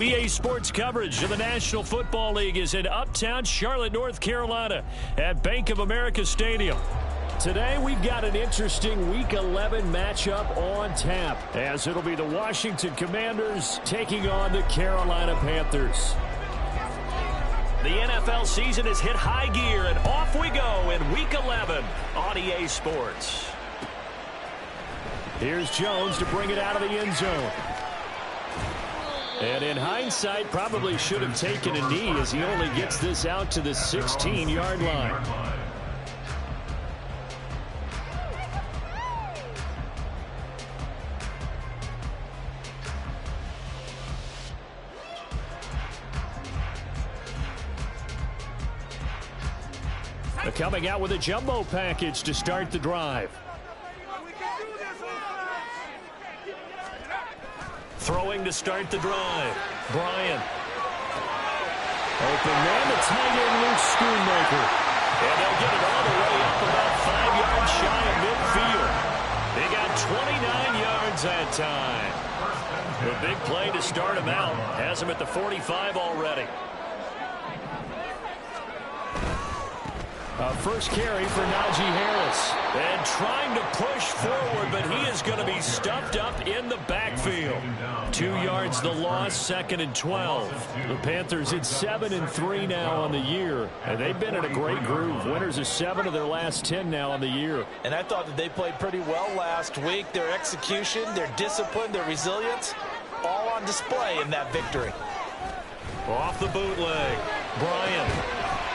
EA Sports coverage of the National Football League is in uptown Charlotte, North Carolina at Bank of America Stadium. Today we've got an interesting Week 11 matchup on tap, as it'll be the Washington Commanders taking on the Carolina Panthers. The NFL season has hit high gear, and off we go in Week 11 on EA Sports. Here's Jones to bring it out of the end zone. And in hindsight, probably should have taken a knee, as he only gets this out to the 16-yard line. Coming out with a jumbo package to start the drive. Throwing to start the drive. Bryant. Open man, the tight end, Luke Schoonmaker. And they'll get it all the way up about 5 yards shy of midfield. They got 29 yards that time. A big play to start him out. Has him at the 45 already. First carry for Najee Harris. And trying to push forward, but he is going to be stuffed up in the backfield. 2 yards the loss, 2nd and 12. The Panthers at 7-3 now on the year. And they've been in a great groove. Winners of 7 of their last 10 now on the year. And I thought that they played pretty well last week. Their execution, their discipline, their resilience, all on display in that victory. Off the bootleg. Bryant.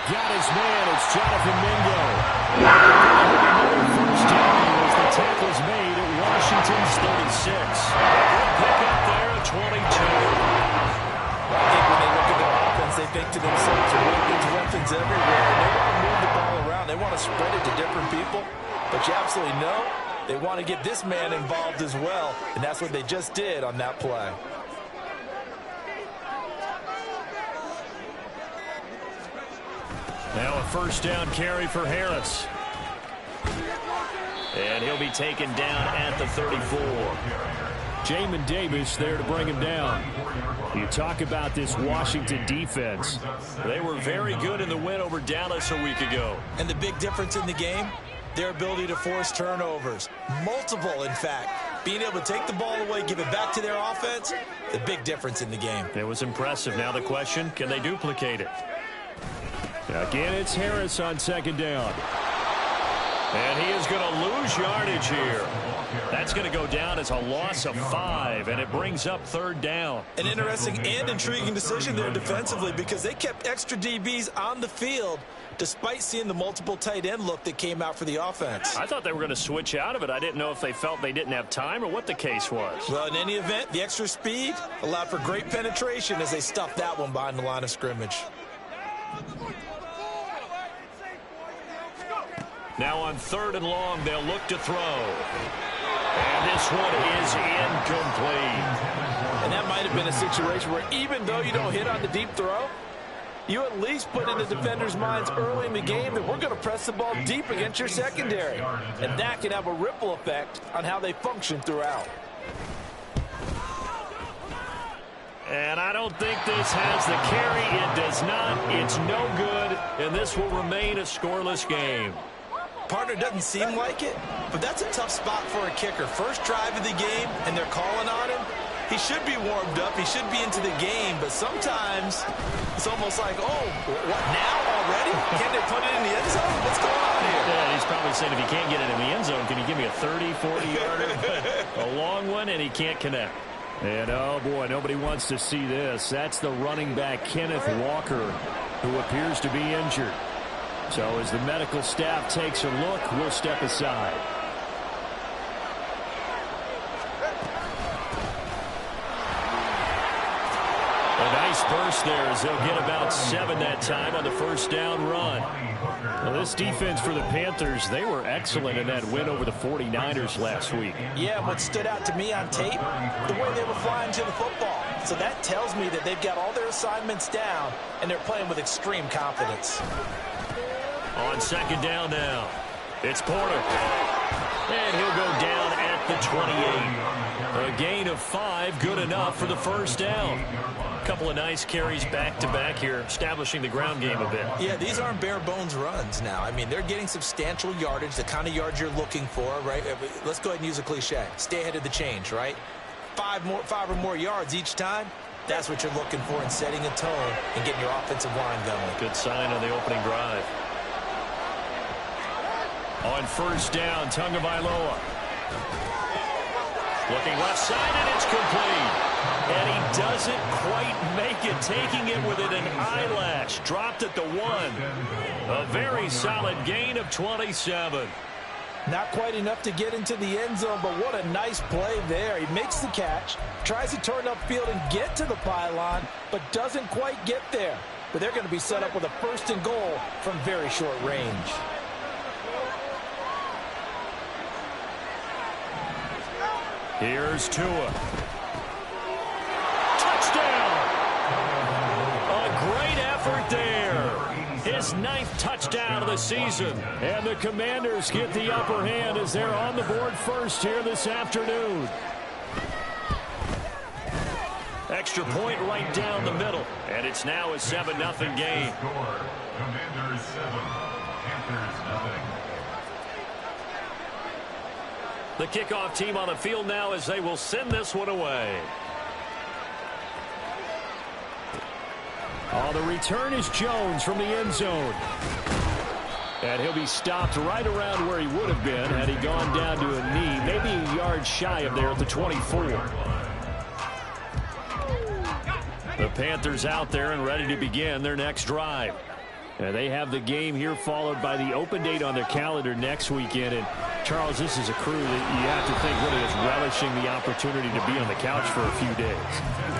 Got his man. It's Jonathan Mingo. First down as the tackle's made at Washington's 36. Good pick up there at 22. I think when they look at their offense, they think to themselves, there's weapons everywhere. They want to move the ball around. They want to spread it to different people. But you absolutely know they want to get this man involved as well. And that's what they just did on that play. Now a first down carry for Harris. And he'll be taken down at the 34. Jamin Davis there to bring him down. You talk about this Washington defense. They were very good in the win over Dallas a week ago. And the big difference in the game, their ability to force turnovers. Multiple, in fact. Being able to take the ball away, give it back to their offense, the big difference in the game. It was impressive. Now the question, can they duplicate it? Again, it's Harris on second down. And he is going to lose yardage here. That's going to go down as a loss of 5, and it brings up third down. An interesting and intriguing decision there defensively, because they kept extra DBs on the field despite seeing the multiple tight end look that came out for the offense. I thought they were going to switch out of it. I didn't know if they felt they didn't have time or what the case was. Well, in any event, the extra speed allowed for great penetration as they stuffed that one behind the line of scrimmage. Now on 3rd and long, they'll look to throw. And this one is incomplete. And that might have been a situation where even though you don't hit on the deep throw, you at least put in the defender's minds early in the game that we're going to press the ball deep against your secondary. And that can have a ripple effect on how they function throughout. And I don't think this has the carry. It does not. It's no good. And this will remain a scoreless game. Partner doesn't seem like it, but that's a tough spot for a kicker. First drive of the game, and they're calling on him. He should be warmed up. He should be into the game, but sometimes it's almost like, oh, what, now already? Can't they put it in the end zone? What's going on here? Yeah, he's probably saying if he can't get it in the end zone, can you give me a 30, 40-yarder? A long one, and he can't connect. And, oh, boy, nobody wants to see this. That's the running back, Kenneth Walker, who appears to be injured. So as the medical staff takes a look, we'll step aside. A nice burst there as they'll get about 7 that time on the first down run. Well, this defense for the Panthers, they were excellent in that win over the 49ers last week. Yeah, what stood out to me on tape, the way they were flying to the football. So that tells me that they've got all their assignments down, and they're playing with extreme confidence. On second down now, it's Porter. And he'll go down at the 28. A gain of 5, good enough for the first down. Couple of nice carries back-to-back here, establishing the ground game a bit. Yeah, these aren't bare-bones runs now. I mean, they're getting substantial yardage, the kind of yards you're looking for, right? Let's go ahead and use a cliche. Stay ahead of the change, right? Five or more yards each time. That's what you're looking for in setting a tone and getting your offensive line going. Good sign on the opening drive. On first down, Tagovailoa. Looking left side, and it's complete. And he doesn't quite make it, taking it within an eyelash. Dropped at the 1. A very solid gain of 27. Not quite enough to get into the end zone, but what a nice play there. He makes the catch, tries to turn upfield and get to the pylon, but doesn't quite get there. But they're going to be set up with a 1st and goal from very short range. Here's Tua. Touchdown! A great effort there. His 9th touchdown of the season. And the Commanders get the upper hand as they're on the board first here this afternoon. Extra point right down the middle. And it's now a 7-0 game. Commanders 7, Panthers 0. The kickoff team on the field now as they will send this one away. Oh, the return is Jones from the end zone. And he'll be stopped right around where he would have been had he gone down to a knee, maybe a yard shy of there at the 24. The Panthers out there and ready to begin their next drive. And they have the game here followed by the open date on their calendar next weekend. And, Charles, this is a crew that you have to think really is relishing the opportunity to be on the couch for a few days.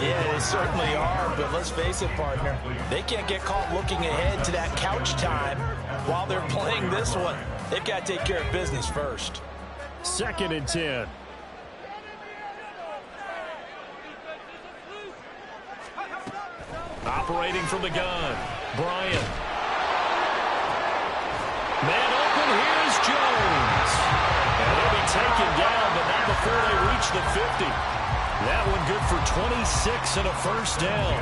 Yeah, they certainly are, but let's face it, partner. They can't get caught looking ahead to that couch time while they're playing this one. They've got to take care of business first. 2nd and 10. Operating from the gun, Bryant. Man open, here's Jones. And he'll be taken down, but not before they reach the 50. That one good for 26 and a 1st down.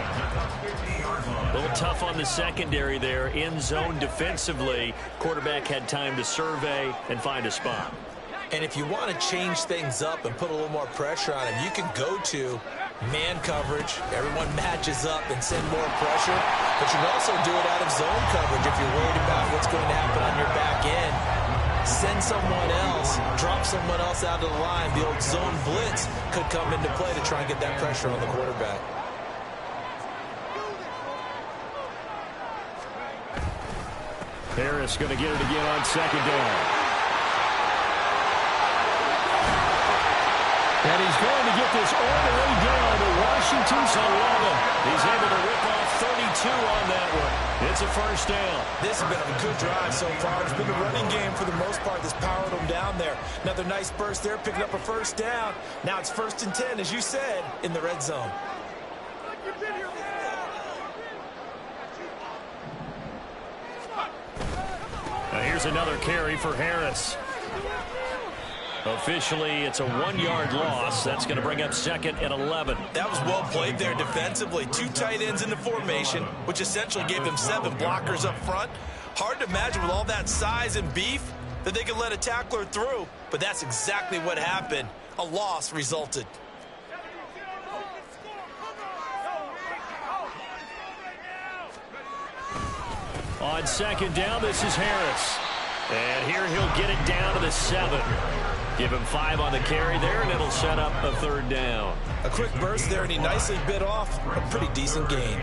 A little tough on the secondary there, in zone defensively. Quarterback had time to survey and find a spot. And if you want to change things up and put a little more pressure on him, you can go to man coverage. Everyone matches up and send more pressure. But you can also do it out of zone coverage if you're worried about what's going to happen on your back end. Send someone else, drop someone else out of the line. The old zone blitz could come into play to try and get that pressure on the quarterback. Harris going to get it again on 2nd down. And he's going to get this all the way down to Washington's 11. He's able to rip off 32 on that one. It's a 1st down. This has been a good drive so far. It's been the running game for the most part that's powered them down there. Another nice burst there, picking up a 1st down. Now it's 1st and 10, as you said, in the red zone. Now here's another carry for Harris. Officially, it's a 1-yard loss. That's going to bring up 2nd and 11. That was well played there defensively. 2 tight ends in the formation, which essentially gave them 7 blockers up front. Hard to imagine with all that size and beef that they could let a tackler through, but that's exactly what happened. A loss resulted. On 2nd down, this is Harris. And here he'll get it down to the 7. Give him 5 on the carry there, and it'll set up a 3rd down. A quick burst there, and he nicely bit off a pretty decent gain.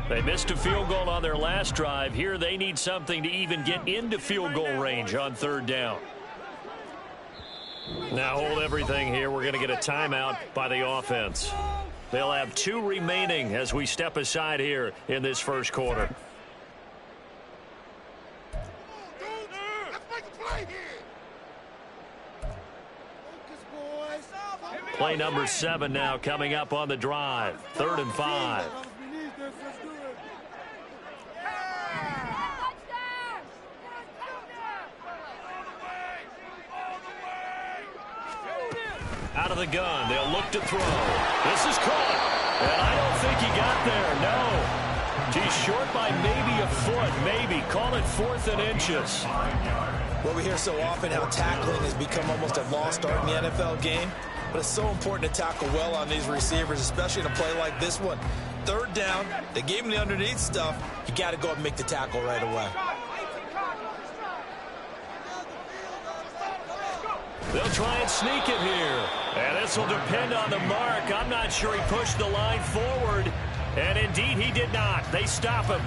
They missed a field goal on their last drive. Here they need something to even get into field goal range on 3rd down. Now hold everything here. We're going to get a timeout by the offense. They'll have 2 remaining as we step aside here in this 1st quarter. Play number 7 now coming up on the drive. 3rd and 5. Out of the gun, they'll look to throw. This is caught, and I don't think he got there, no. He's short by maybe a foot, maybe. Call it 4th and inches. Well, we hear so often how tackling has become almost a lost art in the NFL game, but it's so important to tackle well on these receivers, especially in a play like this one. 3rd down, they gave him the underneath stuff. You got to go and make the tackle right away. They'll try and sneak it here. And this will depend on the mark. I'm not sure he pushed the line forward. And indeed, he did not. They stop him.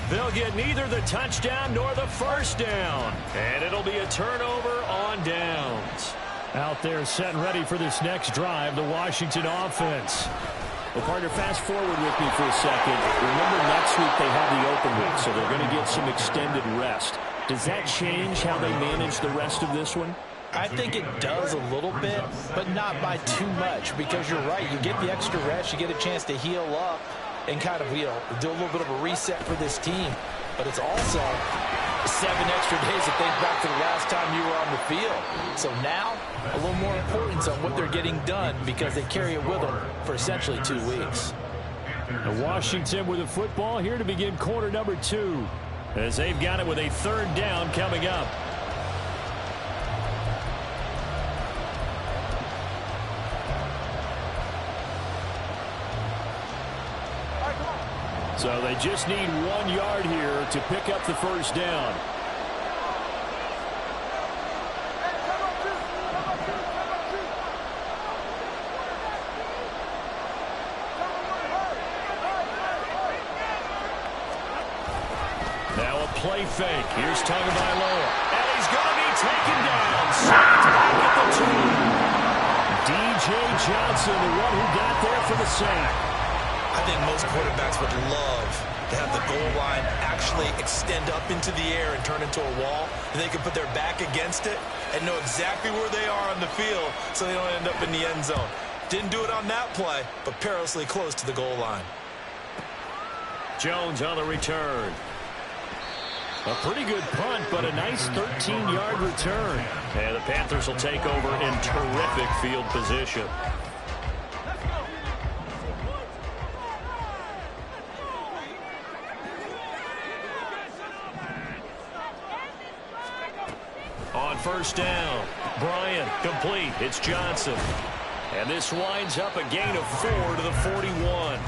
They'll get neither the touchdown nor the first down. And it'll be a turnover on downs. Out there set and ready for this next drive, the Washington offense. Well, partner, fast forward with me for a second. Remember, next week they have the open week, so they're going to get some extended rest. Does that change how they manage the rest of this one? I think it does a little bit, but not by too much, because you're right. You get the extra rest, you get a chance to heal up and kind of, do a little bit of a reset for this team. But it's also 7 extra days to think back to the last time you were on the field. So now, a little more importance on what they're getting done, because they carry it with them for essentially 2 weeks. And Washington with the football here to begin quarter number 2, as they've got it with a 3rd down coming up. So they just need 1 yard here to pick up the first down. Now a play fake. Here's Tagovailoa. And he's going to be taken down. Sacked back at the 2. D.J. Johnson, the one who got there for the sack. I think most quarterbacks would love to have the goal line actually extend up into the air and turn into a wall, and they can put their back against it and know exactly where they are on the field so they don't end up in the end zone. Didn't do it on that play, but perilously close to the goal line. Jones on the return. A pretty good punt, but a nice 13-yard return. And the Panthers will take over in terrific field position. On first down, Bryant complete. It's Johnson. And this winds up a gain of 4 to the 41.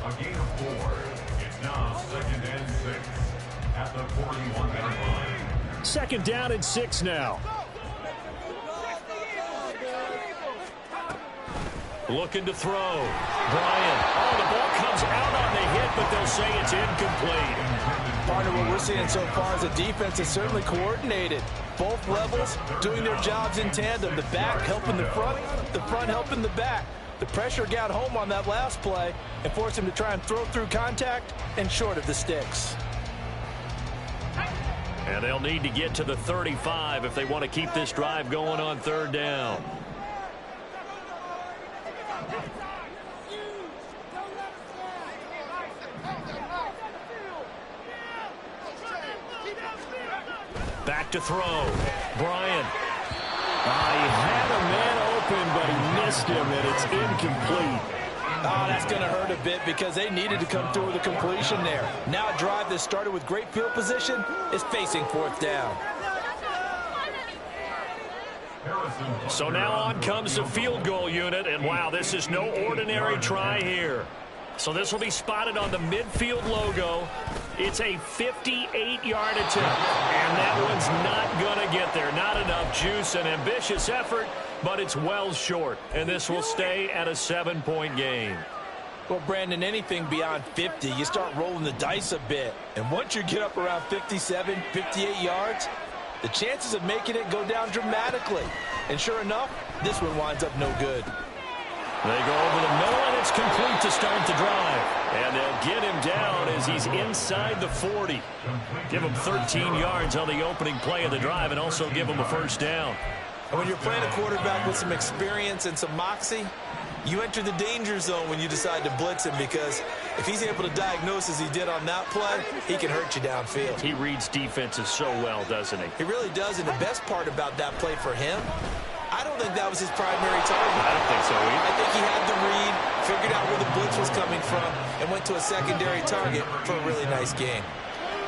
A gain of 4. It's now 2nd and 6 at the 41-yard line. 2nd down and 6 now. Looking to throw. Bryant. Oh, the ball comes out on the hit, but they'll say it's incomplete. Partner, what we're seeing so far is the defense is certainly coordinated. Both levels doing their jobs in tandem. The back helping the front helping the back. The pressure got home on that last play and forced him to try and throw through contact and short of the sticks. And they'll need to get to the 35 if they want to keep this drive going on 3rd down. Back to throw. Bryant. He had a man open, but he missed him, and it's incomplete. Oh, that's going to hurt a bit because they needed to come through with a completion there. Now a drive that started with great field position is facing 4th down. So now on comes the field goal unit, and wow, this is no ordinary try here. So this will be spotted on the midfield logo. It's a 58-yard attempt, and that one's not going to get there. Not enough juice, an ambitious effort, but it's well short, and this will stay at a 7-point game. Well, Brandon, anything beyond 50, you start rolling the dice a bit. And once you get up around 57, 58 yards, the chances of making it go down dramatically. And sure enough, this one winds up no good. They go over the middle, and it's complete to start the drive. And they'll get him down as he's inside the 40. Give him 13 yards on the opening play of the drive and also give him a first down. And when you're playing a quarterback with some experience and some moxie, You enter the danger zone when you decide to blitz him, because if he's able to diagnose as he did on that play, he can hurt you downfield. He reads defenses so well, doesn't he? He really does, and the best part about that play for him, I don't think that was his primary target. I don't think so either. I think he had the read, figured out where the blitz was coming from, and went to a secondary target for a really nice gain.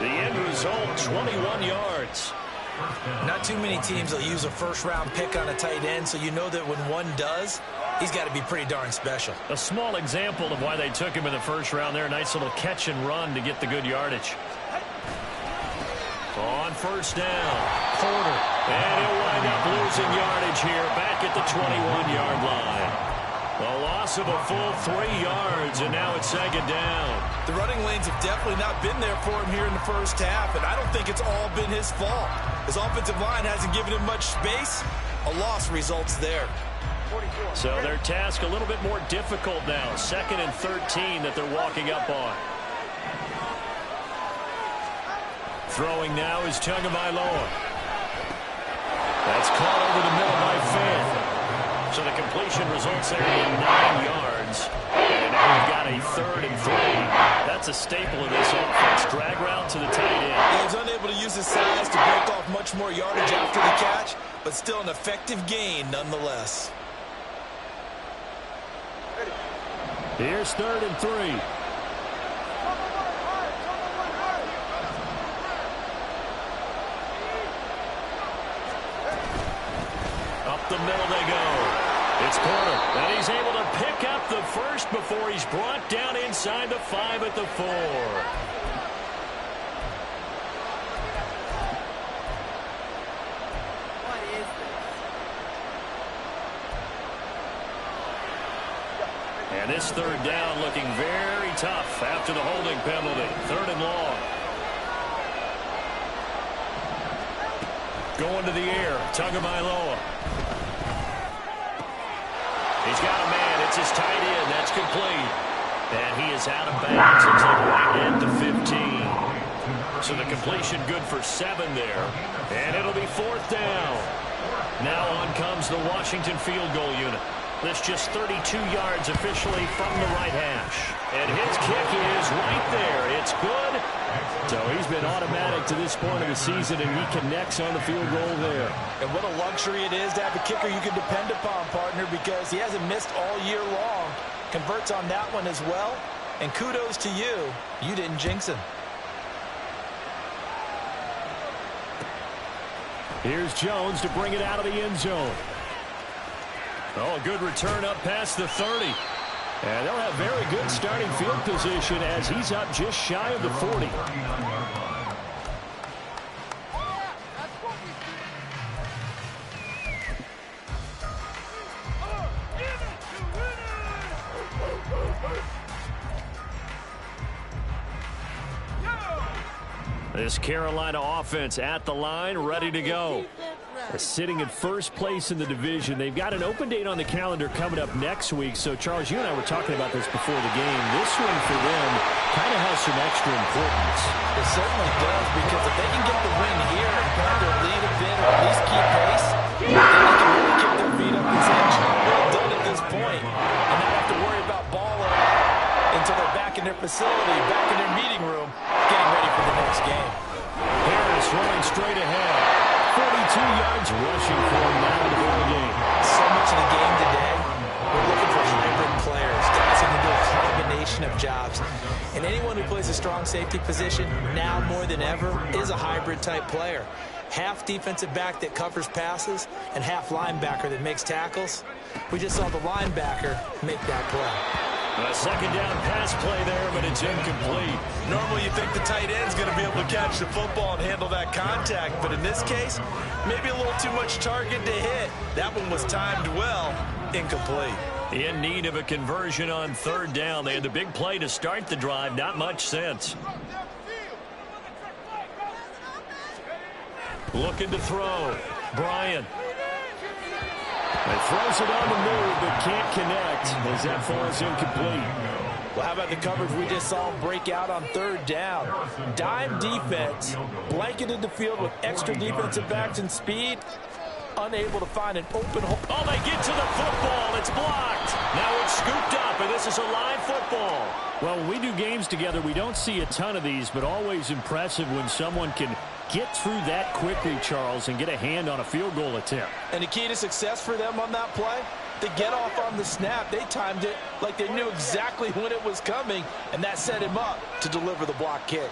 The end result, 21 yards. Not too many teams will use a first-round pick on a tight end, so you know that when one does, he's got to be pretty darn special. A small example of why they took him in the first round there. Nice little catch and run to get the good yardage. On first down, Porter. And he'll wind up losing yardage here back at the 21-yard line. A loss of a full 3 yards, and now it's second down. The running lanes have definitely not been there for him here in the first half, and I don't think it's all been his fault. His offensive line hasn't given him much space. A loss results there. So their task a little bit more difficult now. 2nd and 13 that they're walking up on. Throwing now is Tagovailoa. That's caught over the middle by Fant. So the completion results there in 9 yards. And now we've got a 3rd and 3. That's a staple of this offense. Drag route to the tight end. He was unable to use his size to break off much more yardage after the catch, but still an effective gain nonetheless. Here's 3rd and 3. Up the middle they go. It's Porter, and he's able to pick up the first before he's brought down inside the 5 at the 4. And this 3rd down looking very tough after the holding penalty. 3rd and long. Going to the air, Tagovailoa. He's got a man. It's his tight end. That's complete. And he is out of bounds until right at the 15. So the completion good for 7 there. And it'll be 4th down. Now on comes the Washington field goal unit. That's just 32 yards officially from the right hash. And his kick is right there. It's good. So he's been automatic to this point of the season, and he connects on the field goal there. And what a luxury it is to have a kicker you can depend upon, partner, because he hasn't missed all year long. Converts on that one as well. And kudos to you. You didn't jinx him. Here's Jones to bring it out of the end zone. Oh, a good return up past the 30. And they'll have very good starting field position as he's up just shy of the 40. This Carolina offense at the line, ready to go. Sitting in first place in the division. They've got an open date on the calendar coming up next week. So, Charles, you and I were talking about this before the game. This one for them kind of has some extra importance. It certainly does, because if they can get the win here and put their lead a bit, or at least keep pace, then they can really kick their feet up and say, well done at this point, and not have to worry about balling until they're back in their facility, back in their meeting room, getting ready for the next game. Harris running straight ahead. 42 yards rushing for him now in the ball game. So much of the game today, we're looking for hybrid players, guys who can do a combination of jobs. And anyone who plays a strong safety position, now more than ever, is a hybrid-type player. Half defensive back that covers passes and half linebacker that makes tackles. We just saw the linebacker make that play. A second down pass play there, but it's incomplete. Normally you think the tight end's going to be able to catch the football and handle that contact, but in this case, maybe a little too much target to hit. That one was timed well, incomplete. In need of a conversion on 3rd down. They had the big play to start the drive, not much sense. Looking to throw. Bryant. It throws it on the move, but can't connect as that falls incomplete. Well, how about the coverage we just saw break out on 3rd down? Dime defense, blanketed the field with extra defensive backs and speed. unable to find an open hole. Oh, they get to the football. It's blocked. Now it's scooped up, and this is a live football. Well, when we do games together, we don't see a ton of these, but always impressive when someone can get through that quickly, Charles, and get a hand on a field goal attempt. And the key to success for them on that play, they get off on the snap. They timed it like they knew exactly when it was coming, and that set him up to deliver the block kick.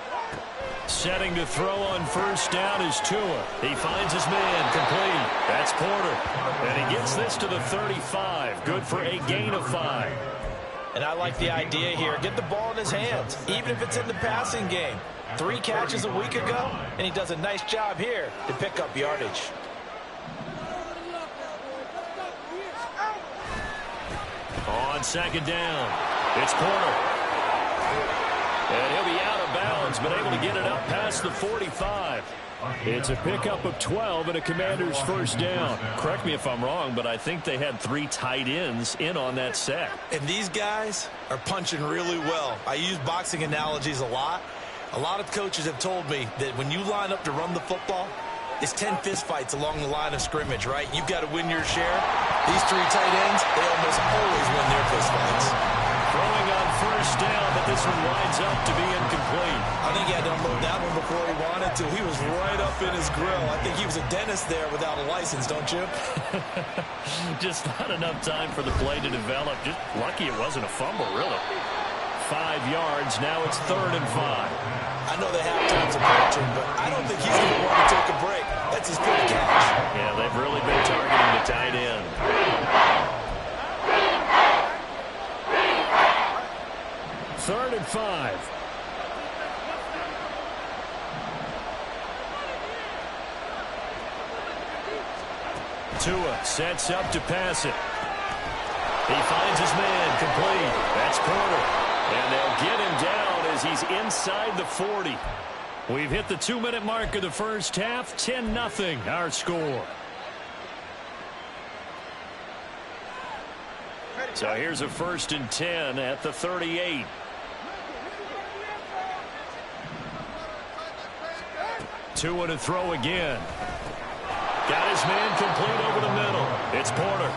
Setting to throw on first down is Tua. He finds his man, complete. That's Porter. And he gets this to the 35. Good for a gain of 5. And I like the idea here. Get the ball in his hands, even if it's in the passing game. 3 catches a week ago, and he does a nice job here to pick up yardage. On second down, it's Porter. And he'll be out of bounds, but able to get it up past the 45. It's a pickup of 12 and a Commander's first down. Correct me if I'm wrong, but I think they had 3 tight ends in on that set. And these guys are punching really well. I use boxing analogies a lot. A lot of coaches have told me that when you line up to run the football, it's 10 fistfights along the line of scrimmage, right? You've got to win your share. These 3 tight ends, they almost always win their fistfights. Throwing on first down, but this one winds up to be incomplete. I think he had to unload that one before he wanted to. He was right up in his grill. I think he was a dentist there without a license, don't you? Just not enough time for the play to develop. Just lucky it wasn't a fumble, really. 5 yards. Now it's 3rd and 5. I know the halftime's approaching, but I don't think he's going to want to take a break. That's his big catch. Yeah, they've really been targeting the tight end. 3rd and 5. Tua sets up to pass it. He finds his man, complete. That's Porter. And they'll get him down as he's inside the 40. We've hit the 2-minute mark of the first half. 10-0 our score. So here's a 1st and 10 at the 38. Tua to throw again. Got his man complete over the middle. It's Porter.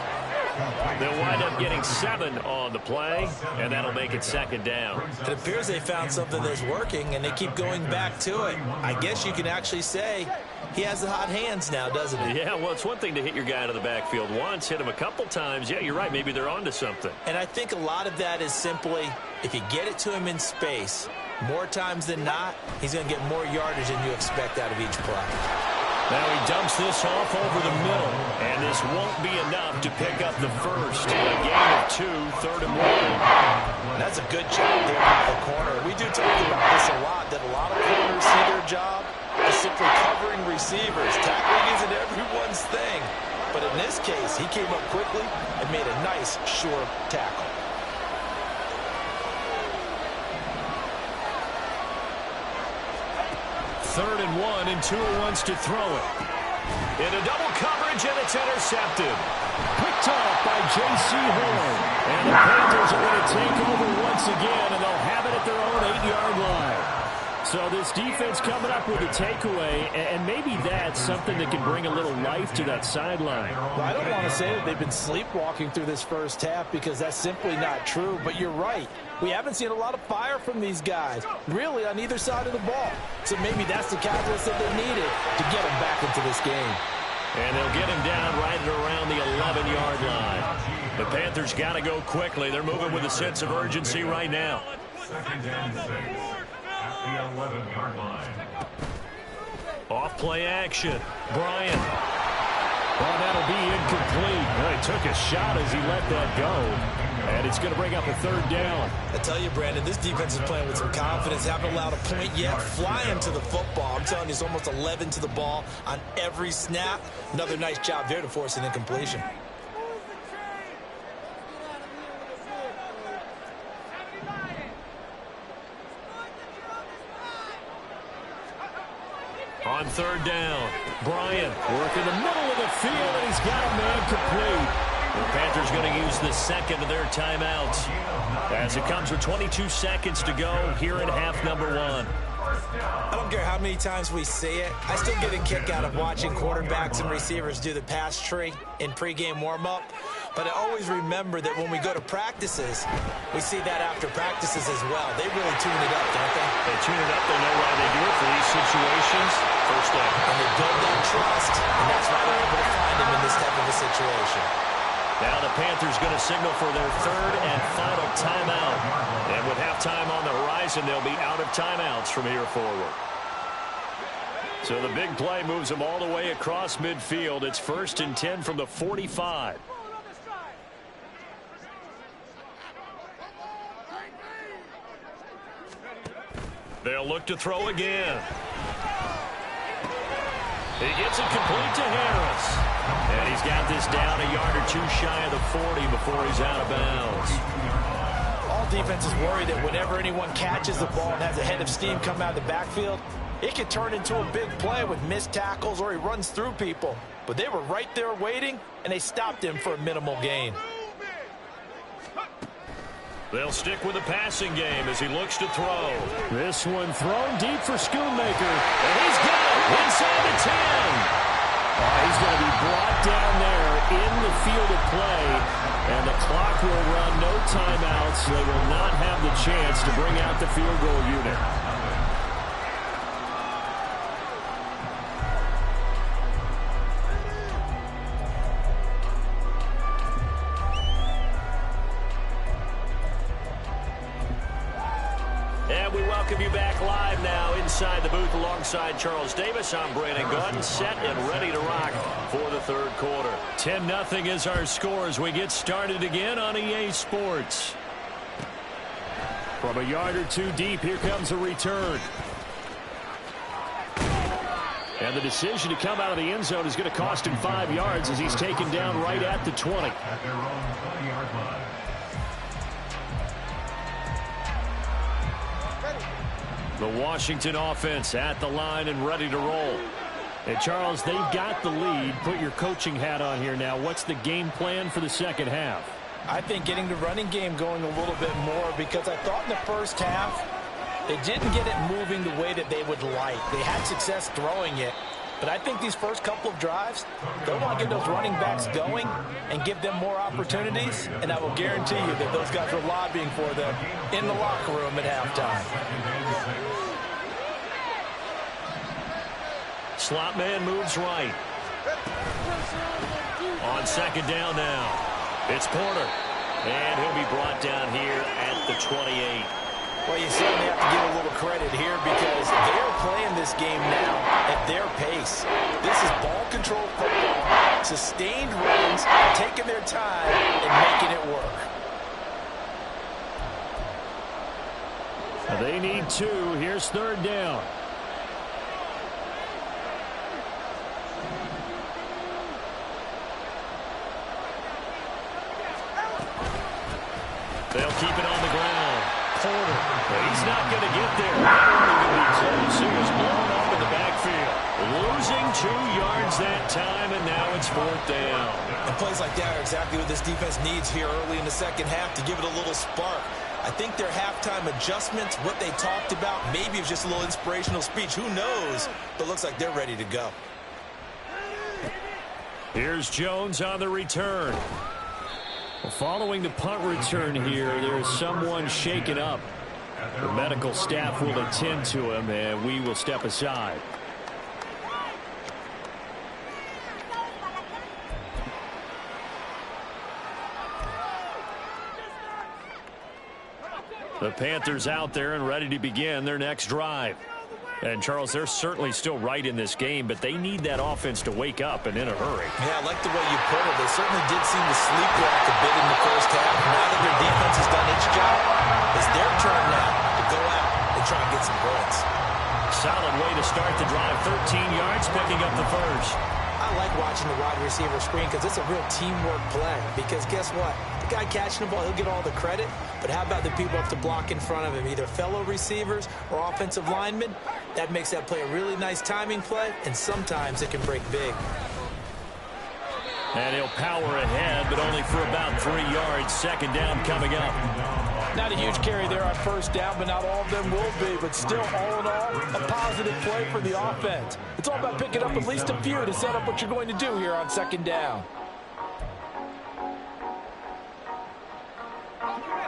They'll wind up getting 7 on the play, and that'll make it 2nd down. It appears they found something that's working, and they keep going back to it. I guess you can actually say he has the hot hands now, doesn't he? Yeah, well, it's one thing to hit your guy out of the backfield once, hit him a couple times. Yeah, you're right. Maybe they're onto something. And I think a lot of that is simply if you get it to him in space, more times than not, he's going to get more yardage than you expect out of each play. Now he dumps this off over the middle, and this won't be enough to pick up the first. A gain of 2, 3rd and 1. That's a good job there by the corner. We do talk about this a lot, that a lot of corners see their job as simply covering receivers. Tackling isn't everyone's thing. But in this case, he came up quickly and made a nice, sure tackle. Third and 1, and Tua wants to throw it. Into double coverage, and it's intercepted. Picked off by J.C. Horn. And the Panthers are going to take over once again, and they'll have it at their own 8-yard line. So this defense coming up with a takeaway, and maybe that's something that can bring a little life to that sideline. Well, I don't want to say that they've been sleepwalking through this first half because that's simply not true, but you're right. We haven't seen a lot of fire from these guys, really, on either side of the ball. So maybe that's the catalyst that they needed to get them back into this game. And they'll get him down right at around the 11-yard line. The Panthers got to go quickly. They're moving with a sense of urgency right now. 2nd and 6 at the 11-yard line. Off play action. Bryant. Well, that'll be incomplete. Well, he took a shot as he let that go. And it's going to bring up a 3rd down. I tell you, Brandon, this defense is playing with some confidence. Haven't allowed a point yet. Flying to the football. I'm telling you, it's almost 11 to the ball on every snap. Another nice job there to force an incompletion. On 3rd down, Bryant working the middle of the field, and he's got a man complete. The Panthers going to use the 2nd of their timeouts as it comes with 22 seconds to go here in half number 1. I don't care how many times we see it. I still get a kick out of watching quarterbacks and receivers do the pass tree in pregame warm-up. But I always remember that when we go to practices, we see that after practices as well. They really tune it up, don't they? They tune it up. They know why they do it for these situations. First down. And they build that trust, and that's why they're able to find him in this type of a situation. Now the Panthers going to signal for their third and final timeout. And with halftime on the horizon, they'll be out of timeouts from here forward. So the big play moves them all the way across midfield. It's 1st and 10 from the 45. They'll look to throw again. He gets it complete to Harris. And he's got this down a yard or two shy of the 40 before he's out of bounds. All defenses worry that whenever anyone catches the ball and has a head of steam come out of the backfield, it can turn into a big play with missed tackles or he runs through people. But they were right there waiting, and they stopped him for a minimal gain. They'll stick with the passing game as he looks to throw. This one thrown deep for Schoonmaker. And he's got it inside the 10. He's going to be brought down there in the field of play, and the clock will run, no timeouts. They will not have the chance to bring out the field goal unit. And we welcome you back live now inside the booth alongside Charles Davis. I'm Brandon Gordon, set and ready to rock for the third quarter. 10-0 is our score as we get started again on EA Sports. From a yard or two deep, here comes a return. And the decision to come out of the end zone is going to cost him 5 yards as he's taken down right at the 20. At their own 20-yard line. The Washington offense at the line and ready to roll. And Charles, they've got the lead. Put your coaching hat on here now. What's the game plan for the second half? I think getting the running game going a little bit more, because I thought in the first half they didn't get it moving the way that they would like. They had success throwing it, but I think these first couple of drives, they want to get those running backs going and give them more opportunities, and I will guarantee you that those guys were lobbying for them in the locker room at halftime. Slot man moves right. On second down now. It's Porter. And he'll be brought down here at the 28. Well, you certainly have to give a little credit here because they are playing this game now at their pace. This is ball control football, sustained runs, taking their time and making it work. They need 2. Here's third down. They'll keep it on the ground. Porter. He's not going to get there. That won't even be close. He was blown up in the backfield. Losing 2 yards that time, and now it's 4th down. And plays like that are exactly what this defense needs here early in the second half to give it a little spark. I think their halftime adjustments, what they talked about, maybe it was just a little inspirational speech. Who knows? But it looks like they're ready to go. Here's Jones on the return. Well, following the punt return here, there is someone shaken up. The medical staff will attend to him, and we will step aside. The Panthers out there and ready to begin their next drive. And, Charles, they're certainly still right in this game, but they need that offense to wake up and in a hurry. Yeah, I like the way you put it. They certainly did seem to sleepwalk a bit in the first half. Now that their defense has done its job, it's their turn now to go out and try and get some points. Solid way to start the drive. 13 yards, picking up the first. I like watching the wide receiver screen because it's a real teamwork play. Because guess what? The guy catching the ball, he'll get all the credit. But how about the people up to block in front of him, either fellow receivers or offensive linemen? That makes that play a really nice timing play, and sometimes it can break big. And he'll power ahead, but only for about 3 yards. Second down coming up. Not a huge carry there on first down, but not all of them will be. But still, all in all, a positive play for the offense. It's all about picking up at least a few to set up what you're going to do here on second down.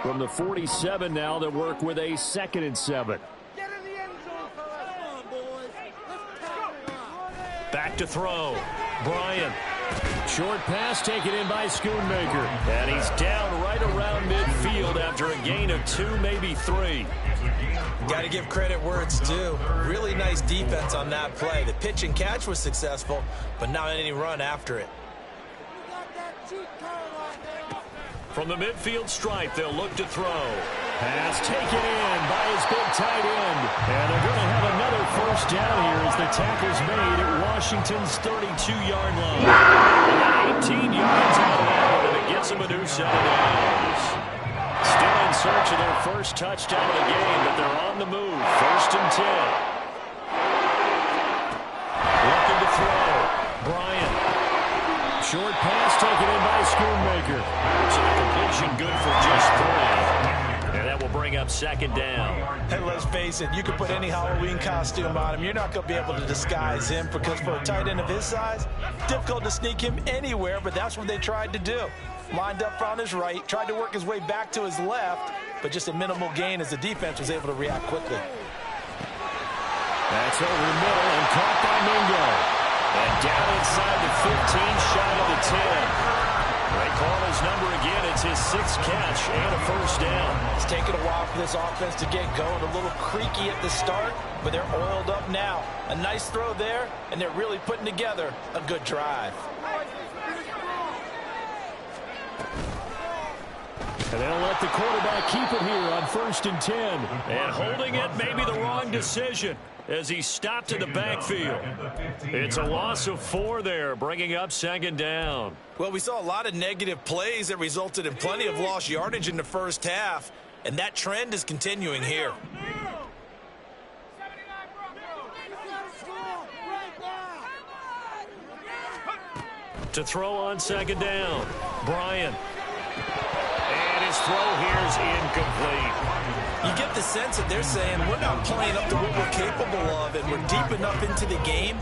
From the 47 now, they work with a 2nd and 7. Back to throw. Bryant. Short pass taken in by Schoonmaker. And he's down right around midfield after a gain of 2, maybe 3. Got to give credit where it's due. Really nice defense on that play. The pitch and catch was successful, but not any run after it. From the midfield stripe, they'll look to throw. Pass taken in by his big tight end. And they're going to have another first down here as the tackle's made at Washington's 32-yard line. And 18 yards out of that one, and it gets them a new set of downs. Still in search of their first touchdown of the game, but they're on the move. 1st and 10. Looking to throw. Bryant. Short pass taken in by Schoonmaker. So the completion good for just 3. And that will bring up 2nd down. Hey, let's face it, you can put any Halloween costume on him. You're not going to be able to disguise him because for a tight end of his size, difficult to sneak him anywhere, but that's what they tried to do. Lined up on his right, tried to work his way back to his left, but just a minimal gain as the defense was able to react quickly. That's over the middle and caught by Mingo. And down inside the 15, shy of the 10. They call his number again. It's his 6th catch and a first down. It's taken a while for this offense to get going. A little creaky at the start, but they're oiled up now. A nice throw there, and they're really putting together a good drive. And they'll let the quarterback keep it here on 1st and 10. And holding it may be the wrong decision as he stopped in the backfield. It's a loss of 4 there, bringing up 2nd down. Well, we saw a lot of negative plays that resulted in plenty of lost yardage in the first half, and that trend is continuing here. To throw on 2nd down, Bryant. And his throw here is incomplete. You get the sense that they're saying we're not playing up to what we're capable of, and we're deep enough into the game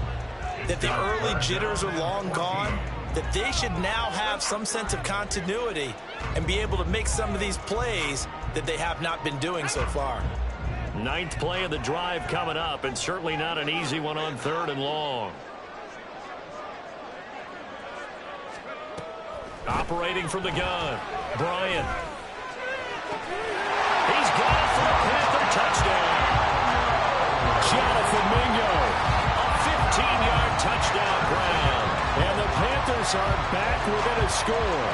that the early jitters are long gone, that they should now have some sense of continuity and be able to make some of these plays that they have not been doing so far. 9th play of the drive coming up, and certainly not an easy one on 3rd and long. Operating from the gun, Bryant. He's got it for a Panther touchdown. Jonathan Mingo, a 15-yard touchdown grab. And the Panthers are back within a score.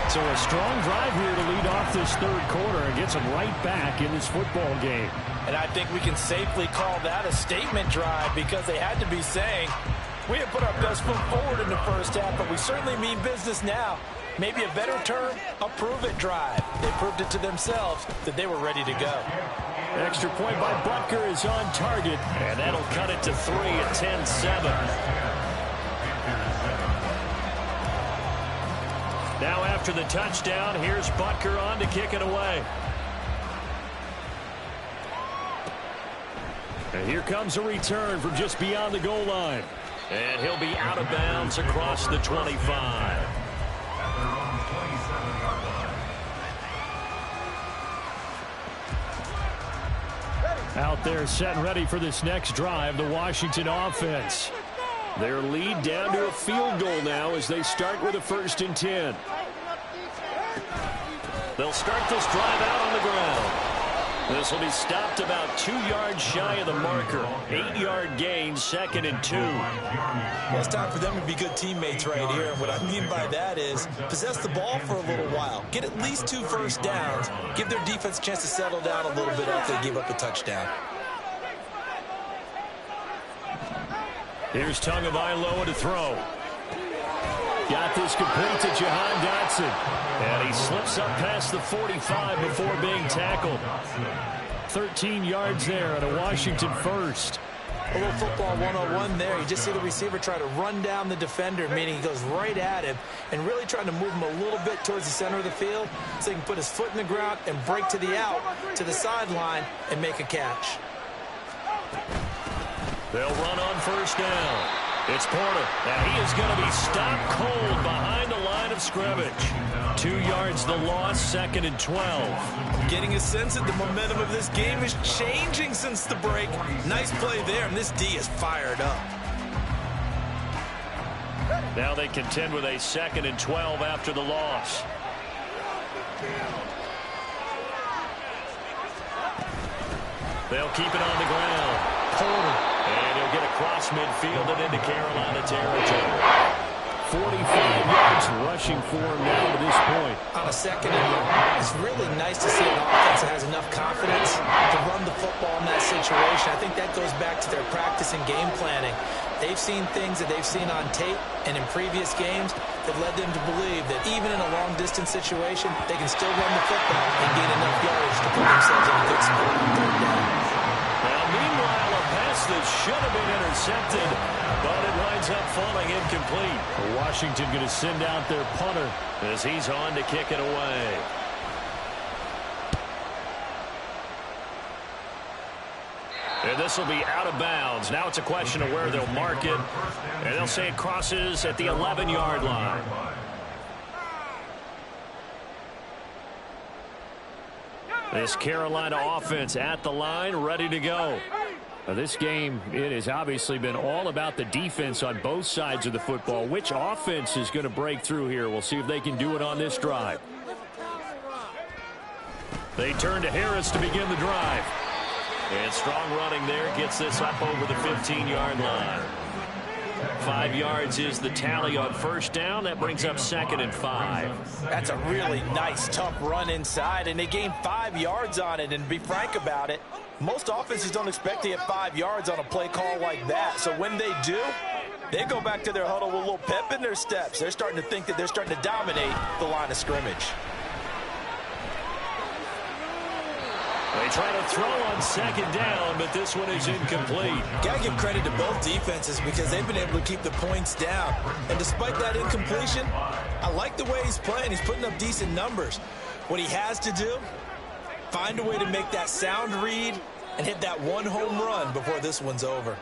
So a strong drive here to lead off this 3rd quarter and gets them right back in this football game. And I think we can safely call that a statement drive because they had to be saying, we have put our best foot forward in the first half, but we certainly mean business now. Maybe a better term, a prove-it drive. They proved it to themselves that they were ready to go. Extra point by Butker is on target, and that'll cut it to 3 at 10-7. Now after the touchdown, here's Butker on to kick it away. And here comes a return from just beyond the goal line. And he'll be out of bounds across the 25. Out there set and ready for this next drive, the Washington offense. Their lead down to a field goal now as they start with a 1st and 10. They'll start this drive out on the ground. This will be stopped about 2 yards shy of the marker. 8-yard gain, 2nd and 2. Well, it's time for them to be good teammates right here. And what I mean by that is possess the ball for a little while. Get at least 2 first downs. Give their defense a chance to settle down a little bit after they give up a touchdown. Here's Tagovailoa to throw. Got this complete to Jahan Dotson. And he slips up past the 45 before being tackled. 13 yards there at a Washington 1st. A little football 101 there. You just see the receiver try to run down the defender, meaning he goes right at him and really trying to move him a little bit towards the center of the field so he can put his foot in the ground and break to the out, to the sideline, and make a catch. They'll run on first down. It's Porter. Now he is going to be stopped cold behind the line of scrimmage. 2 yards the loss, 2nd and 12. Getting a sense that the momentum of this game is changing since the break. Nice play there, and this D is fired up. Now they contend with a 2nd and 12 after the loss. They'll keep it on the ground. Porter. And he'll get across midfield and into Carolina territory. 45 yards rushing for him now to this point. On a 2nd and long, it's really nice to see an offense that has enough confidence to run the football in that situation. I think that goes back to their practice and game planning. They've seen things that they've seen on tape and in previous games that led them to believe that even in a long-distance situation, they can still run the football and gain enough yardage to put themselves in a good spot on 3rd down. Now, meanwhile, a pass that should have been intercepted, but it winds up falling incomplete. Washington going to send out their punter as he's on to kick it away. And this will be out of bounds. Now it's a question of where they'll mark it. And they'll say it crosses at the 11-yard line. This Carolina offense at the line, ready to go. Now this game, it has obviously been all about the defense on both sides of the football. Which offense is going to break through here? We'll see if they can do it on this drive. They turn to Harris to begin the drive. And strong running there gets this up over the 15-yard line. 5 yards is the tally on first down. That brings up 2nd and 5. That's a really nice, tough run inside, and they gained 5 yards on it. And to be frank about it, most offenses don't expect to get 5 yards on a play call like that. So when they do, they go back to their huddle with a little pep in their steps. They're starting to think that they're starting to dominate the line of scrimmage. They try to throw on 2nd down, but this one is incomplete. Got to give credit to both defenses because they've been able to keep the points down. And despite that incompletion, I like the way he's playing. He's putting up decent numbers. What he has to do, find a way to make that sound read and hit that one home run before this one's over.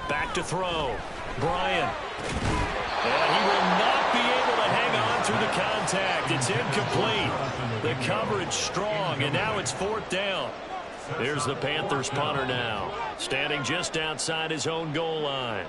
Back to throw. Bryant. And he will not be able to hang on through the contact. It's incomplete. The coverage strong, and now it's 4th down. There's the Panthers punter now, standing just outside his own goal line.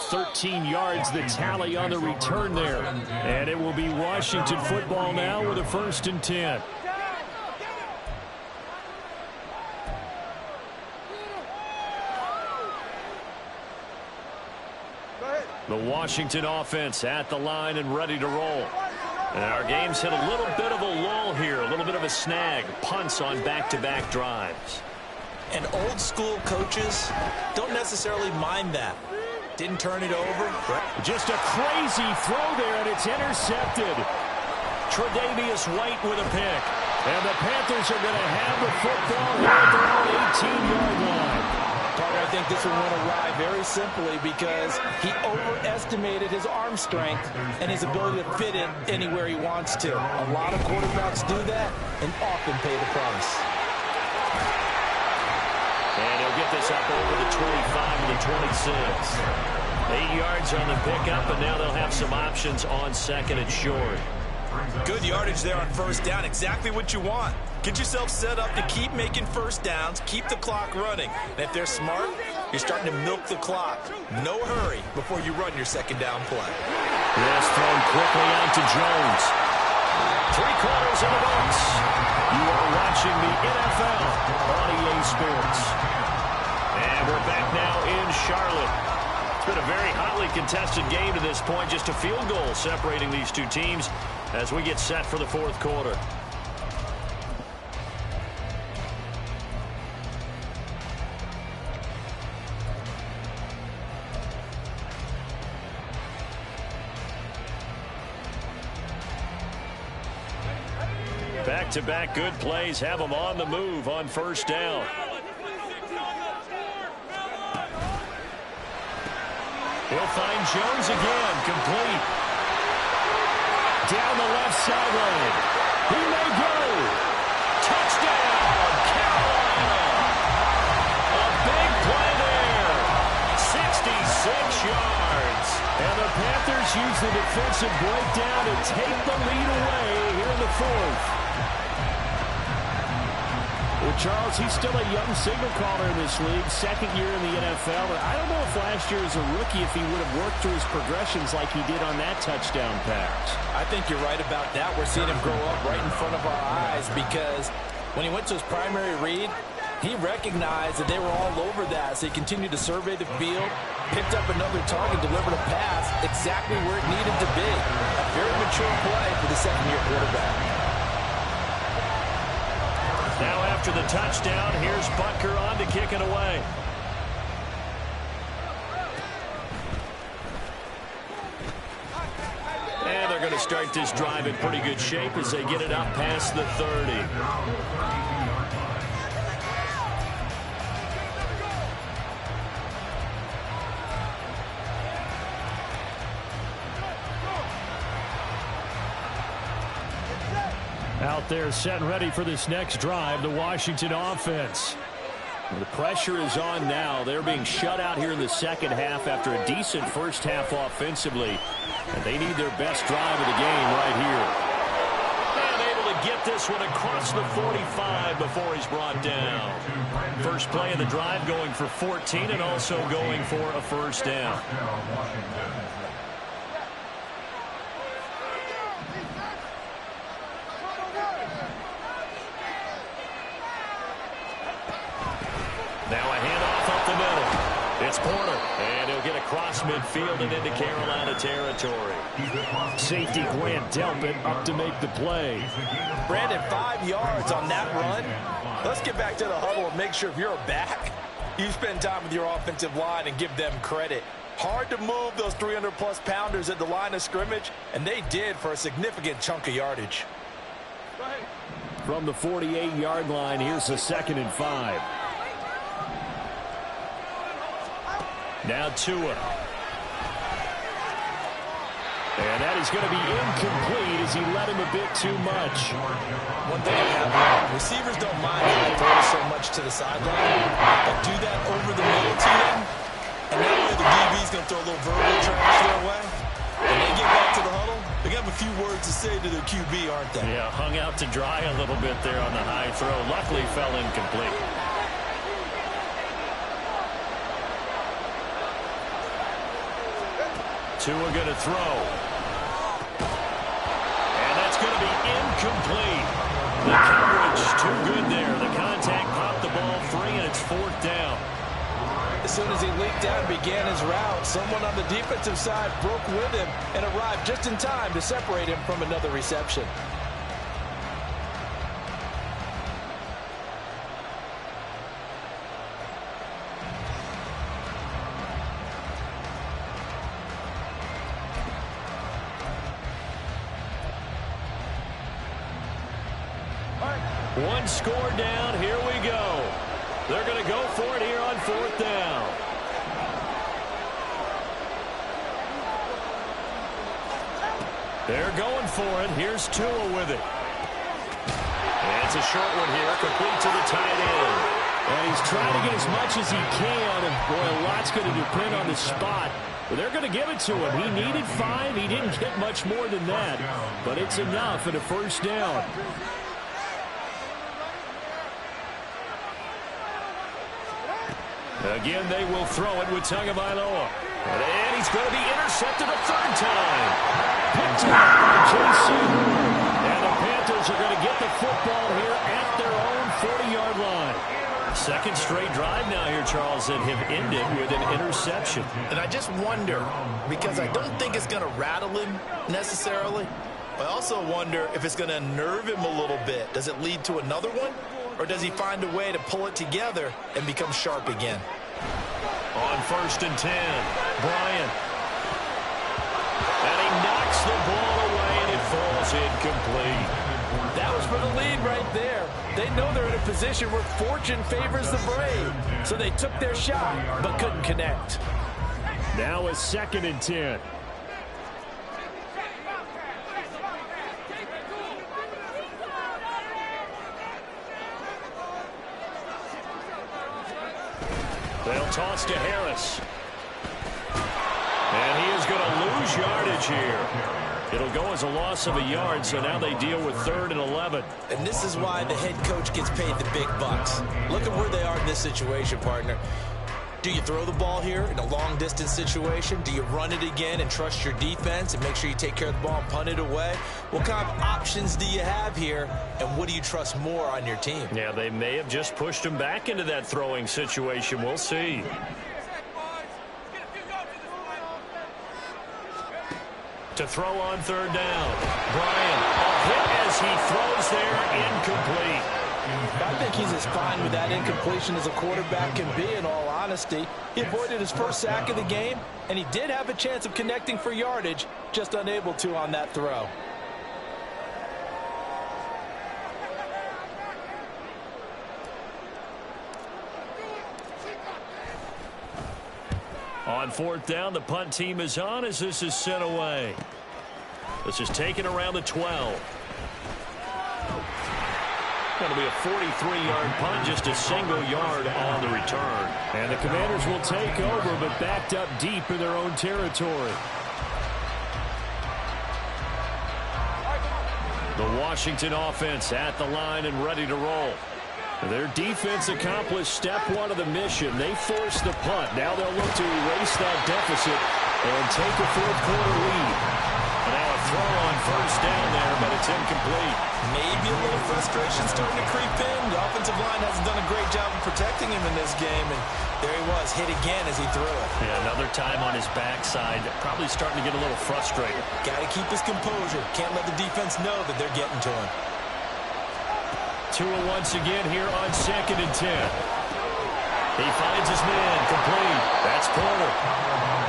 .13 yards the tally on the return there. And it will be Washington football now with a 1st and 10. The Washington offense at the line and ready to roll. And our game's hit a little bit of a lull here, a little bit of a snag. Punts on back-to-back drives. And old school coaches don't necessarily mind that. Didn't turn it over. Just a crazy throw there, and it's intercepted. Tre'Davious White with a pick. And the Panthers are going to have the football here at their own 18-yard line. I think this one went awry very simply because he overestimated his arm strength and his ability to fit it anywhere he wants to. A lot of quarterbacks do that and often pay the price. And he'll get this up over the 25 and the 26. 8 yards on the pickup, and now they'll have some options on 2nd and short. Good yardage there on 1st down. Exactly what you want. Get yourself set up to keep making 1st downs, keep the clock running. And if they're smart, you're starting to milk the clock. No hurry before you run your 2nd down play. This thrown quickly out to Jones. 3 quarters in the books. You are watching the NFL on EA Sports. And we're back now in Charlotte. It's been a very hotly contested game to this point. Just a field goal separating these two teams as we get set for the 4th quarter. back-to-back good plays have them on the move on first down. He'll find Jones again, complete. Down the left sideline. He may go. Touchdown, Carolina. A big play there. 66 yards. And the Panthers use the defensive breakdown to take the lead away here in the fourth. Well, Charles, he's still a young signal caller in this league, second year in the NFL. But I don't know if last year as a rookie, if he would have worked through his progressions like he did on that touchdown pass. I think you're right about that. We're seeing him grow up right in front of our eyes because when he went to his primary read, he recognized that they were all over that. So he continued to survey the field, picked up another target, delivered a pass exactly where it needed to be. A very mature play for the second-year quarterback. Now after the touchdown, here's Butker on to kick it away. And they're going to start this drive in pretty good shape as they get it up past the 30. Out there set and ready for this next drive, the Washington offense. The pressure is on now. They're being shut out here in the second half after a decent first half offensively. And they need their best drive of the game right here. And able to get this one across the 45 before he's brought down. First play of the drive going for 14 and also going for a first down. Now a handoff up the middle. It's Porter, and he'll get across midfield and into Carolina territory. Safety Grant Delpit up to make the play. Brandon, 5 yards on that run. Let's get back to the huddle and make sure if you're a back, you spend time with your offensive line and give them credit. Hard to move those 300-plus pounders at the line of scrimmage, and they did for a significant chunk of yardage. From the 48-yard line, here's the 2nd and 5. Now Tua. And that is going to be incomplete as he led him a bit too much. One thing I have, receivers don't mind that they throw so much to the sideline, but do that over the middle to them, and that way the DB's going to throw a little verbal trash their way. When they get back to the huddle, they got a few words to say to their QB, aren't they? Yeah, hung out to dry a little bit there on the high throw. Luckily fell incomplete. Tua going to throw. And that's going to be incomplete. The coverage too good there. The contact popped the ball free, and it's 4th down. As soon as he leaked out and began his route, someone on the defensive side broke with him and arrived just in time to separate him from another reception. One score down. Here we go. They're going to go for it here on 4th down. They're going for it. Here's Tua with it. And it's a short one here, complete to the tight end. And he's trying to get as much as he can, and boy, a lot's going to depend on the spot. But they're going to give it to him. He needed 5. He didn't get much more than that, but it's enough at a first down. Again, they will throw it with Tagovailoa. And he's going to be intercepted a 3rd time. Picked up by J.C. And the Panthers are going to get the football here at their own 40-yard line. Second straight drive now here, Charles, that have ended with an interception. And I just wonder, because I don't think it's going to rattle him necessarily. I also wonder if it's going to unnerve him a little bit. Does it lead to another one? Or does he find a way to pull it together and become sharp again? On 1st and 10, Bryant. And he knocks the ball away, and it falls incomplete. That was goes for the lead right there. They know they're in a position where fortune favors the brave. So they took their shot, but couldn't connect. Now a 2nd and 10. They'll toss to Harris. And he is going to lose yardage here. It'll go as a loss of a yard, so now they deal with 3rd and 11. And this is why the head coach gets paid the big bucks. Look at where they are in this situation, partner. Do you throw the ball here in a long-distance situation? Do you run it again and trust your defense and make sure you take care of the ball and punt it away? What kind of options do you have here, and what do you trust more on your team? Yeah, they may have just pushed him back into that throwing situation. We'll see. To throw on 3rd down. Bryant, a hit as he throws there, incomplete. I think he's as fine with that incompletion as a quarterback can be, in all honesty. He avoided his first sack of the game, and he did have a chance of connecting for yardage, just unable to on that throw. On 4th down, the punt team is on as this is sent away. This is taken around the 12. Going to be a 43-yard punt, just a single yard on the return. And the Commanders will take over, but backed up deep in their own territory. The Washington offense at the line and ready to roll. Their defense accomplished step 1 of the mission. They forced the punt. Now they'll look to erase that deficit and take a 4th quarter lead. Now a throw on 1st down there, but it's incomplete. Maybe a little frustration starting to creep in. The offensive line hasn't done a great job of protecting him in this game, and there he was, hit again as he threw it. Yeah, another time on his backside, probably starting to get a little frustrated. Got to keep his composure. Can't let the defense know that they're getting to him. Tua once again here on 2nd and 10. He finds his man, complete. That's Porter.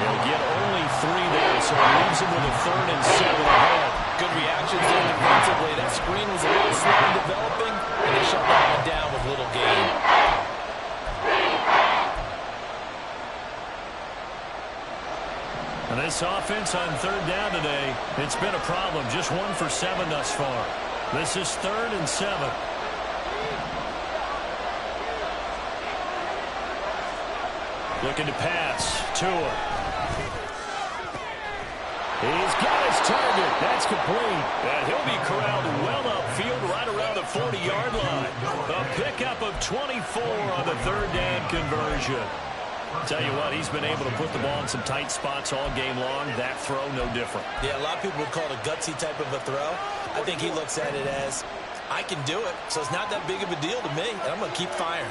He'll get only 3 there, so he leaves him with a 3rd and 7 ahead. Good reactions there defensively. That screen was a little slow in developing, and they shut that one down with little gain. And this offense on 3rd down today, it's been a problem. Just 1 for 7 thus far. This is 3rd and 7. Looking to pass. Tua. He's got his target. That's complete. And he'll be corralled well upfield right around the 40-yard line. A pickup of 24 on the 3rd down conversion. Tell you what, he's been able to put the ball in some tight spots all game long. That throw, no different. Yeah, a lot of people would call it a gutsy type of a throw. I think he looks at it as, I can do it, so it's not that big of a deal to me, and I'm going to keep firing.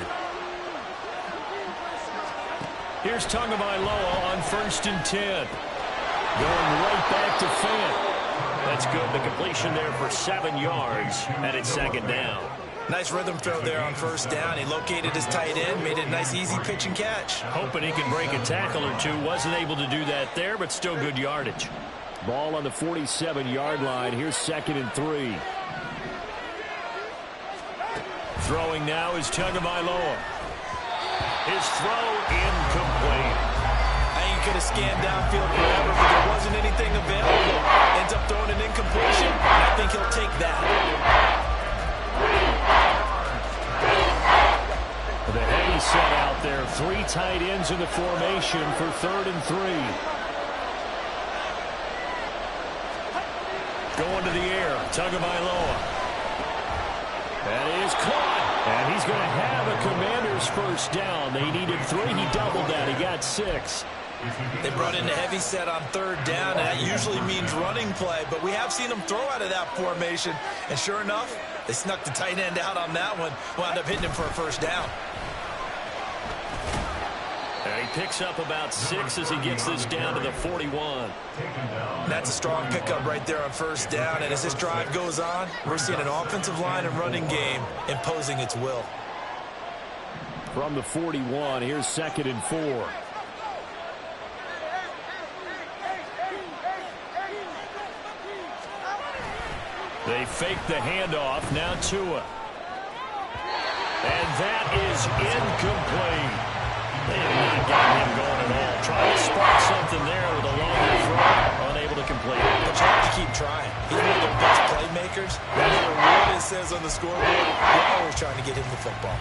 Here's Tagovailoa on 1st and 10. Going right back to Fant. That's good. The completion there for 7 yards, and it's 2nd down. Nice rhythm throw there on 1st down. He located his tight end, made it a nice, easy pitch and catch. Hoping he can break a tackle or two. Wasn't able to do that there, but still good yardage. Ball on the 47-yard line. Here's 2nd and 3. Throwing now is Tagovailoa. His throw incomplete. I ain't going to scan downfield forever, but there wasn't anything available. Ends up throwing an incompletion, and I think he'll take that. The heavy set out there. 3 tight ends in the formation for 3rd and 3. Going to the air. Tagovailoa. That is caught. And he's going to have a Commander's 1st down. They needed 3. He doubled that. He got 6. They brought in the heavy set on 3rd down, and that usually means running play. But we have seen them throw out of that formation. And sure enough, they snuck the tight end out on that one. Wound up hitting him for a 1st down. And he picks up about 6 as he gets this down to the 41. That's a strong pickup right there on 1st down. And as this drive goes on, we're seeing an offensive line and running game imposing its will. From the 41, here's 2nd and 4. They fake the handoff. Now Tua. And that is incomplete. They have not gotten him going at all. Trying to spark something there with a longer throw. Unable to complete it. But you have to keep trying. He's one of their best playmakers. No matter what it says on the scoreboard, you're always trying to get him the football.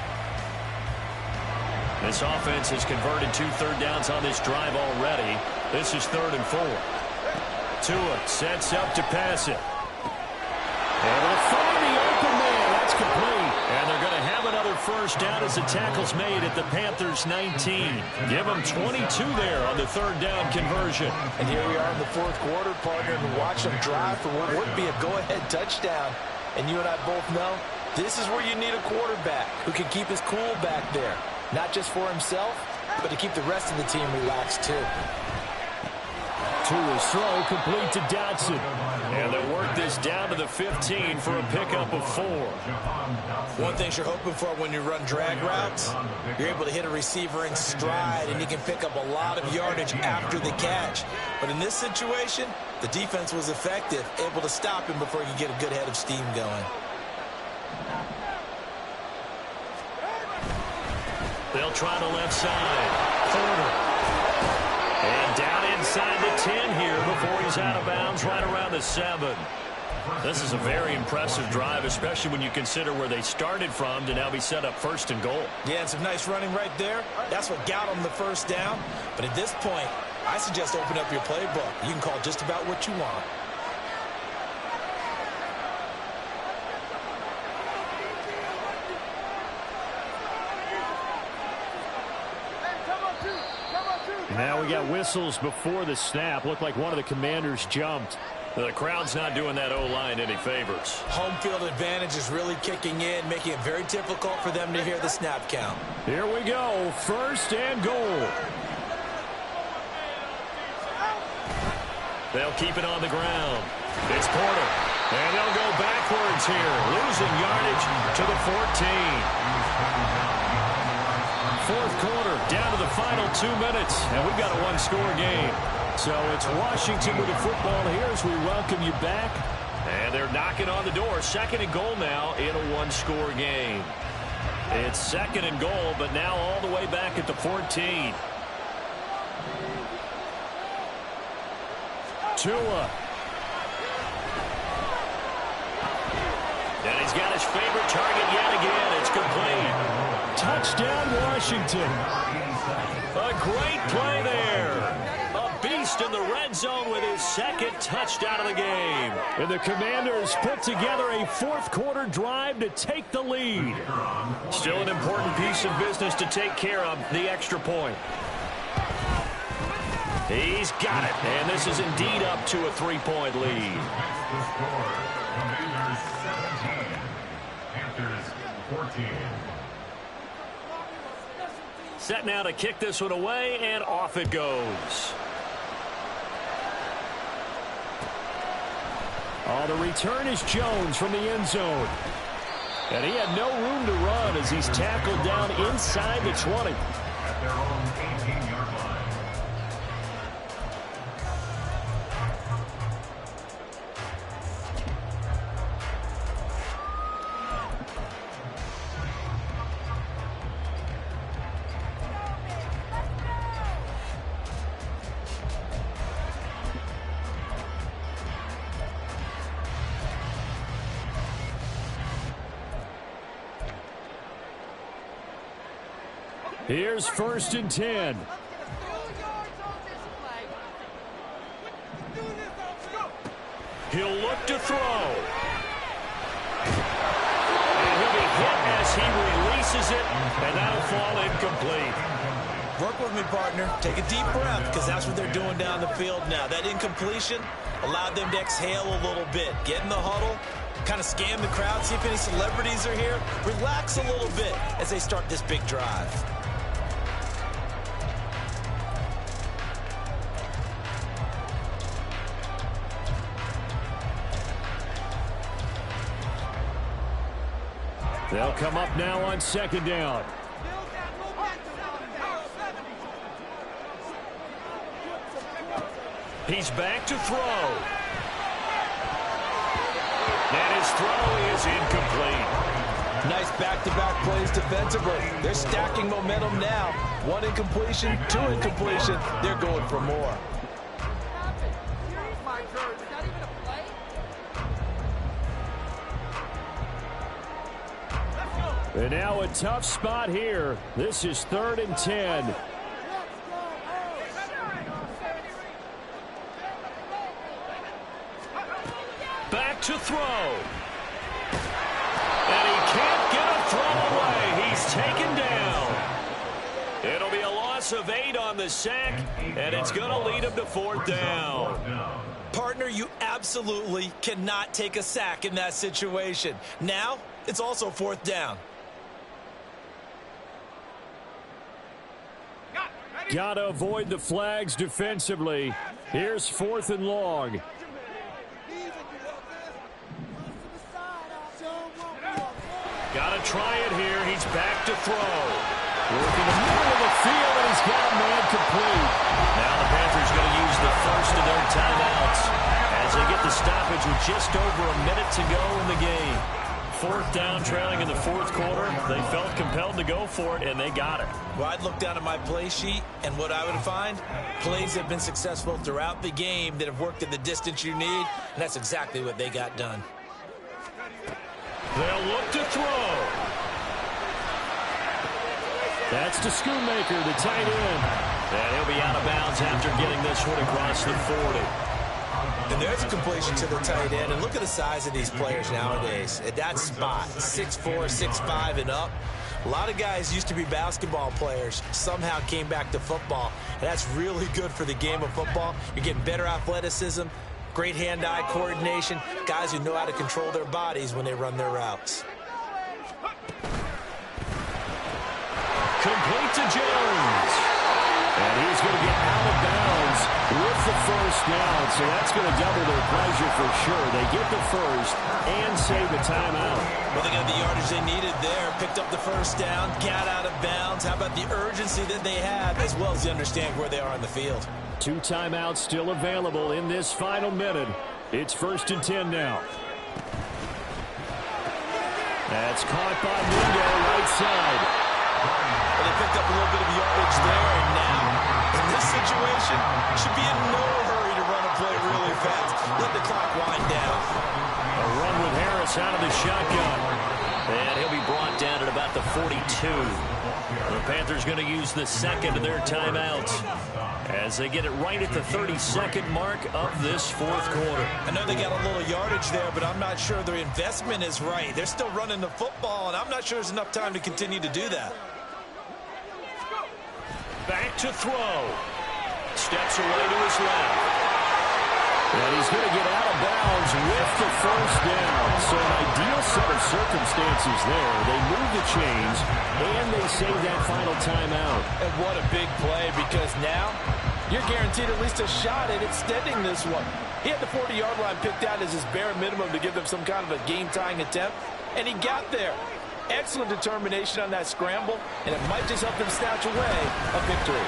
This offense has converted 2 third downs on this drive already. This is 3rd and 4. Tua sets up to pass it. Able to find the open man. That's complete. And they're going to have another first down as the tackle's made at the Panthers 19. Give them 22 there on the 3rd down conversion. And here we are in the 4th quarter, partner, and watch them drive for what would be a go-ahead touchdown. And you and I both know this is where you need a quarterback who can keep his cool back there. Not just for himself, but to keep the rest of the team relaxed, too. Tua's throw complete to Dotson. And they'll work this down to the 15 for a pickup of 4. One thing you're hoping for when you run drag routes, you're able to hit a receiver in stride, and you can pick up a lot of yardage after the catch. But in this situation, the defense was effective, able to stop him before he could get a good head of steam going. They'll try the left side. Porter. And down inside the 10 here before he's out of bounds right around the 7. This is a very impressive drive, especially when you consider where they started from to now be set up 1st and goal. Yeah, and some nice running right there. That's what got them the first down. But at this point, I suggest open up your playbook. You can call just about what you want. Now we got whistles before the snap. Looked like one of the Commanders jumped. The crowd's not doing that O-line any favors. Home field advantage is really kicking in, making it very difficult for them to hear the snap count. Here we go. 1st and goal. They'll keep it on the ground. It's Porter. And they'll go backwards here. Losing yardage to the 14. 4th quarter, down to the final 2 minutes, and we've got a 1-score game. So it's Washington with the football here as we welcome you back. And they're knocking on the door. 2nd and goal now in a 1-score game. It's 2nd and goal, but now all the way back at the 14. Tua. And he's got his favorite target yet again. It's complete. Touchdown, Washington. A great play there. A beast in the red zone with his 2nd touchdown of the game. And the Commanders put together a 4th quarter drive to take the lead. Still an important piece of business to take care of, the extra point. He's got it. And this is indeed up to a 3-point lead. Commanders 17, Panthers 14. Set now to kick this one away, and off it goes. Oh, the return is Jones from the end zone. And he had no room to run as he's tackled down inside the 20. At their own 18-yard line. Here's 1st and 10. He'll look to throw. And he'll be hit as he releases it, and that'll fall incomplete. Work with me, partner. Take a deep breath, because that's what they're doing down the field now. That incompletion allowed them to exhale a little bit. Get in the huddle, kind of scan the crowd, see if any celebrities are here. Relax a little bit as they start this big drive. They'll come up now on 2nd down. He's back to throw. And his throw is incomplete. Nice back-to-back plays defensively. They're stacking momentum now. 1 incompletion, 2 incompletion. They're going for more. And now a tough spot here. This is 3rd and 10. Back to throw. And he can't get a throw away. He's taken down. It'll be a loss of 8 on the sack, and it's going to lead him to 4th down. Partner, you absolutely cannot take a sack in that situation. Now, it's also 4th down. Got to avoid the flags defensively. Here's 4th and long. Got to try it here. He's back to throw. Working the middle of the field, and he's got a man complete. Now the Panthers going to use the first of their timeouts as they get the stoppage with just over a minute to go in the game. 4th down, trailing in the 4th quarter. They felt compelled to go for it, and they got it. Well, I'd look down at my play sheet, and what I would find, plays have been successful throughout the game that have worked at the distance you need, and that's exactly what they got done. They'll look to throw. That's to Schoonmaker, the tight end. And he'll be out of bounds after getting this one across the 40. And there's a completion to the tight end. And look at the size of these players nowadays. At that spot, 6'4", 6'5", and up. A lot of guys used to be basketball players, somehow came back to football. And that's really good for the game of football. You're getting better athleticism, great hand-eye coordination, guys who know how to control their bodies when they run their routes. Complete to Jones. And he's going to get out of bounds with the 1st down. So that's going to double their pleasure for sure. They get the 1st and save the timeout. Well, they got the yardage they needed there. Picked up the 1st down, got out of bounds. How about the urgency that they have, as well as they understand where they are on the field? 2 timeouts still available in this final minute. It's 1st and 10 now. That's caught by Mundo, right side. Well, they picked up a little bit of yardage there, and now, in this situation, should be in no hurry to run a play really fast. Let the clock wind down. A run with Harris out of the shotgun. And he'll be brought down at about the 42. The Panthers going to use the 2nd of their timeouts as they get it right at the 32nd mark of this 4th quarter. I know they got a little yardage there, but I'm not sure their investment is right. They're still running the football, and I'm not sure there's enough time to continue to do that. Back to throw. Steps away to his left. And he's going to get out of bounds with the 1st down. So an ideal set of circumstances there. They move the chains, and they save that final timeout. And what a big play, because now you're guaranteed at least a shot at extending this one. He had the 40-yard line picked out as his bare minimum to give them some kind of a game-tying attempt, and he got there. Excellent determination on that scramble, and it might just help them snatch away a victory.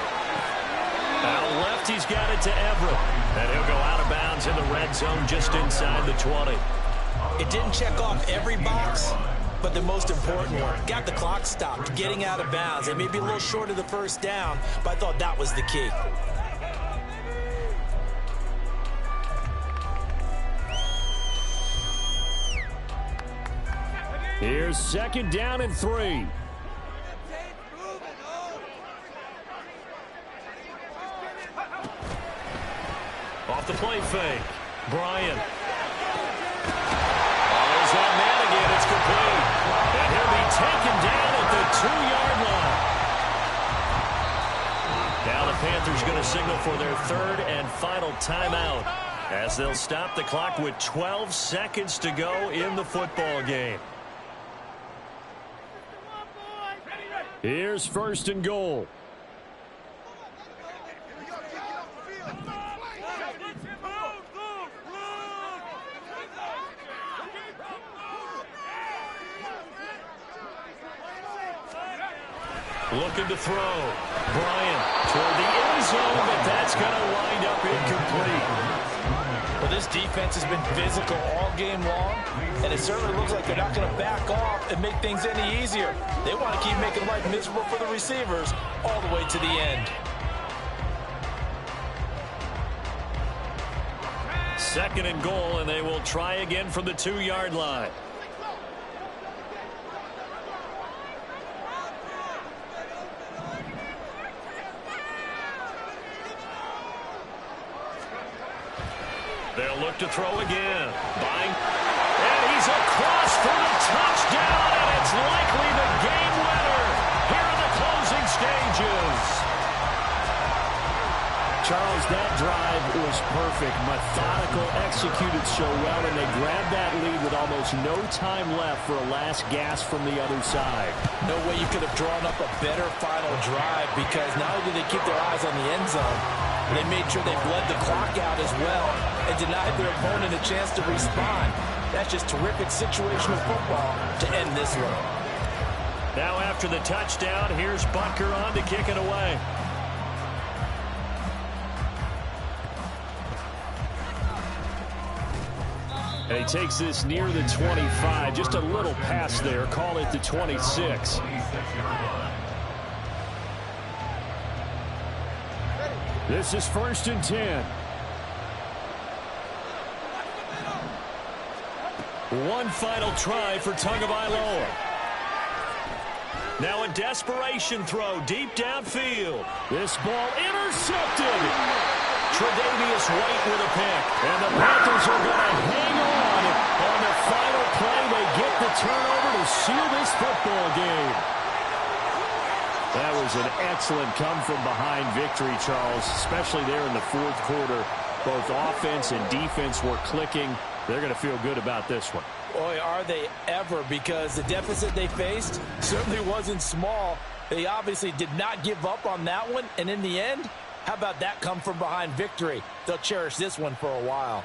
Out left, he's got it to Everett. And he'll go out of bounds in the red zone just inside the 20. It didn't check off every box, but the most important one. Got the clock stopped, getting out of bounds. They may be a little short of the 1st down, but I thought that was the key. Here's 2nd down and 3. Off the play fake. Bryant. Follows that man again. It's complete. And he'll be taken down at the 2-yard line. Now the Panthers going to signal for their 3rd and final timeout as they'll stop the clock with 12 seconds to go in the football game. Here's 1st and goal. Looking to throw. Bryant toward the end zone, but that's going to wind up incomplete. Well, this defense has been physical all game long, and it certainly looks like they're not going to back off and make things any easier. They want to keep making life miserable for the receivers all the way to the end. Second and goal, and they will try again from the 2-yard line. They'll look to throw again. And he's across for the touchdown, and it's likely the game winner here in the closing stages. Charles, that drive was perfect. Methodical, executed so well, and they grabbed that lead with almost no time left for a last gasp from the other side. No way you could have drawn up a better final drive, because not only did they keep their eyes on the end zone, they made sure they bled the clock out as well and denied their opponent a chance to respond. That's just terrific situational football to end this one. Now after the touchdown, here's Butker on to kick it away. And he takes this near the 25. Just a little pass there. Call it the 26. This is 1st and 10. One final try for Tagovailoa. Now a desperation throw deep downfield. This ball intercepted. Tre'Davious White with a pick. And the Panthers are going to hang on the final play. They get the turnover to seal this football game. That was an excellent come-from-behind victory, Charles, especially there in the 4th quarter. Both offense and defense were clicking. They're going to feel good about this one. Boy, are they ever, because the deficit they faced certainly wasn't small. They obviously did not give up on that one, and in the end, how about that come-from-behind victory? They'll cherish this one for a while.